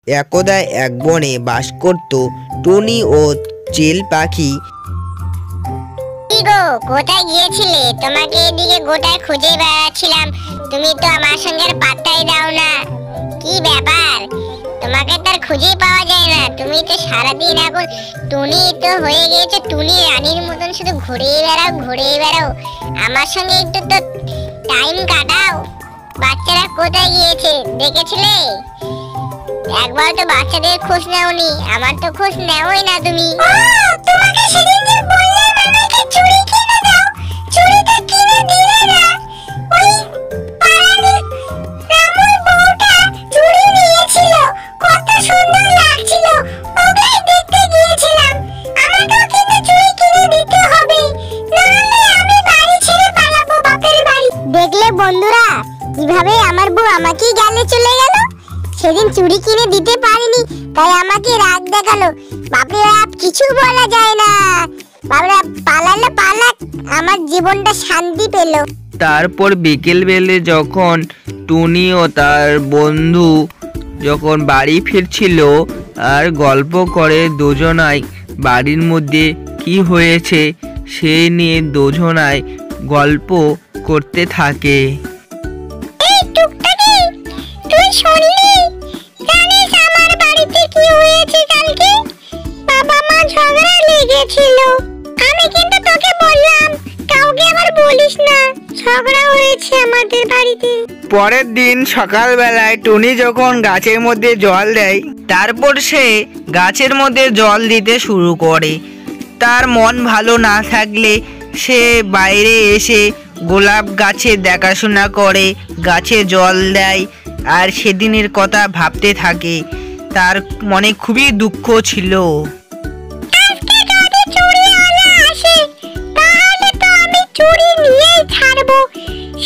একদা এক বনে বাস করত টুনি ও চিল পাখি। কি গো, কোথায় গিয়েছিলে? তোমাকে এদিকে গোটায় খুঁজে বেড়াচ্ছিলাম, তুমি তো আমার সঙ্গে আর পাত্তাই দাও না। কি ব্যাপার, তোমাকে তার খুঁজেই পাওয়া যায় না। তুমি তো সারাদিন এখন টুনি তো হয়ে গিয়েছে, টুনি রানীর মতন শুধু ঘুরে বেড়াও। আমার সঙ্গে একটু তো টাইম কাটাও। বাচ্চারা কোথায় গিয়েছে দেখেছিলে? একবার তো বাচ্চাদের খোঁজ নেওনি, আমার তো খোঁজ নেওই না তুমি। তোমাকে সেদিন যে বললাম আমাকে চুড়ি কিনে দাও, চুড়িটা কিনে দিলে না। ওই পাড়ার রামুর বউটা চুড়ি নিয়েছিল, কত সুন্দর লাগছিল, ওটাই দেখতে গিয়েছিলাম। আমাকেও কিন্তু চুড়ি কিনে দিতে হবে, নাহলে আমি বাড়ি ছেড়ে পালাবো বাপের বাড়ি। দেখলে বন্ধুরা, কিভাবে আমার বউ আমাকেই গেলে চলে গেল। সেদিন চুড়ি কিনে দিতে পারিনি, তাই আমাকে রাগ দেখালো। বাপরে বাপ, কিছু বলা যায় না। বাপরে, পালালে পালাক, আমার জীবনটা শান্তি পেল। তারপর বিকেল বেলে যখন টুনি ও তার বন্ধু যখন বাড়ি ফিরছিল আর গল্প করে দুজনাই বাড়ির মধ্যে কি হয়েছে সেই নিয়ে দুজনাই গল্প করতে থাকে। এই টুকটাকি, তুই শুনলি? জানিস আমার বাড়িতে কি হয়েছে কালকে? বাবা মা ঝগড়া লেগেছিল। আমি কিন্তু তোকে বললাম, কাউকে আবার বলিস না, ঝগড়া হয়েছে আমাদের বাড়িতে। পরের দিন সকালবেলায় টুনি যখন গাছের মধ্যে জল দেয়, তারপর সে গাছের মধ্যে জল দিতে শুরু করে। তার মন ভালো না থাকলে সে বাইরে এসে গোলাপ গাছে দেখাশোনা করে, গাছে জল দেয় আর সেদিনের কথা ভাবতে থাকে। তার মনে খুবই দুঃখ ছিল। আজকে যদি চুড়িওয়ালা আসে, তাহলে তো আমি চুড়ি নিয়েই ছাড়বো।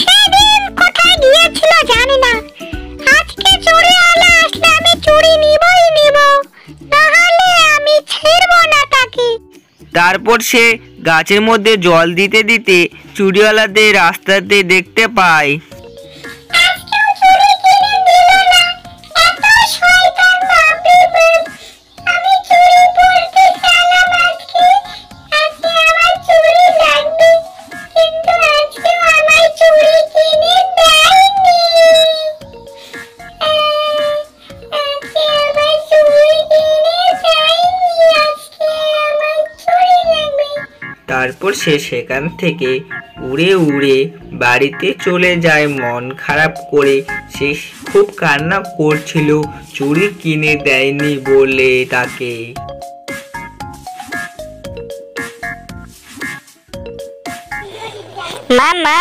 সেদিন কোথায় গিয়েছিল জানি না। আজকে চুড়িওয়ালা আসলে আমি চুড়ি নিবই নিব, নাহলে আমি ছেড়বো না তাকে। তারপর সে গাছের মধ্যে জল দিতে দিতে চুড়িওয়ালাদের রাস্তাতে দেখতে পায়। আজকেও চুড়ি কিনে দিল না, এত শয়তান বাপরে বাপ। আমি চুড়ি পরতে চাইলাম আজকে আমার চুড়ি লাগবে, কিন্তু আজকে আমার চুড়ি কিনে দেয়নি। আজকে আমার চুড়ি কিনে দেয়নি, আজকে আমার চুড়ি লাগবে। তারপর সে সেখান থেকে উড়ে উড়ে বাড়িতে চলে যায় মন খারাপ করে। সে খুব কান্না করছিল চুড়ি কিনে দেয়নি বলে তাকে। মামা,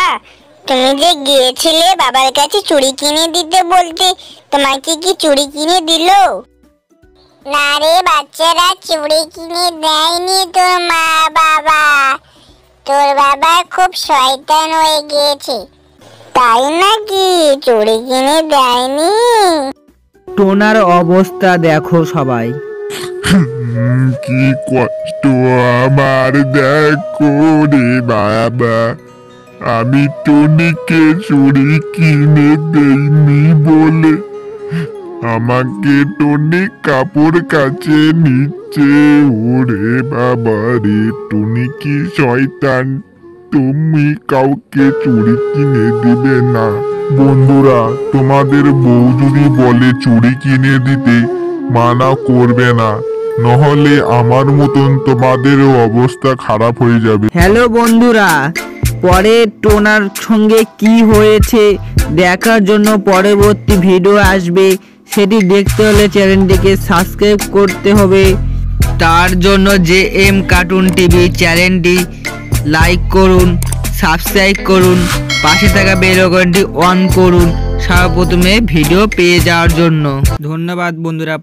তুমি যে গিয়েছিলে বাবার কাছে চুড়ি কিনে দিতে বলতে, তোমাকে কি চুড়ি কিনে দিল? না রে বাচ্চারা, চুড়ি কিনে দেয়নি তোর মা বাবা। তোর বাবা খুব শয়তান হয়ে গিয়েছে। তাই নাকি? চুড়ি কিনে দেয়নি? টোনার অবস্থা দেখো সবাই। কি কষ্ট আমার দেখো রে বাবা, আমি টুনিকে চুড়ি কিনে দেইনি বলে আমাকে টুনি কাপড় কাছে নিচ্ছে। ওরে বাবা রে, টুনি কি শয়তান, তুমি কাউকে চুড়ি কিনে দিবে না। বন্ধুরা, তোমাদের বউ যদি বলে চুড়ি কিনে দিতে, মানা করবে না, নহলে আমার মতন তোমাদেরও অবস্থা খারাপ হয়ে যাবে। হ্যালো বন্ধুরা, পরে টোনার সঙ্গে কি হয়েছে দেখার জন্য পরবর্তী ভিডিও আসবে। সেটি দেখতে হলে চ্যানেলটিকে সাবস্ক্রাইব করতে হবে। তার জন্য JM কার্টুন টিভি চ্যানেলটি লাইক করুন, সাবস্ক্রাইব করুন, পাশে থাকা বেল আইকনটি অন করুন সর্বপ্রথমে ভিডিও পেয়ে যাওয়ার জন্য। ধন্যবাদ বন্ধুরা।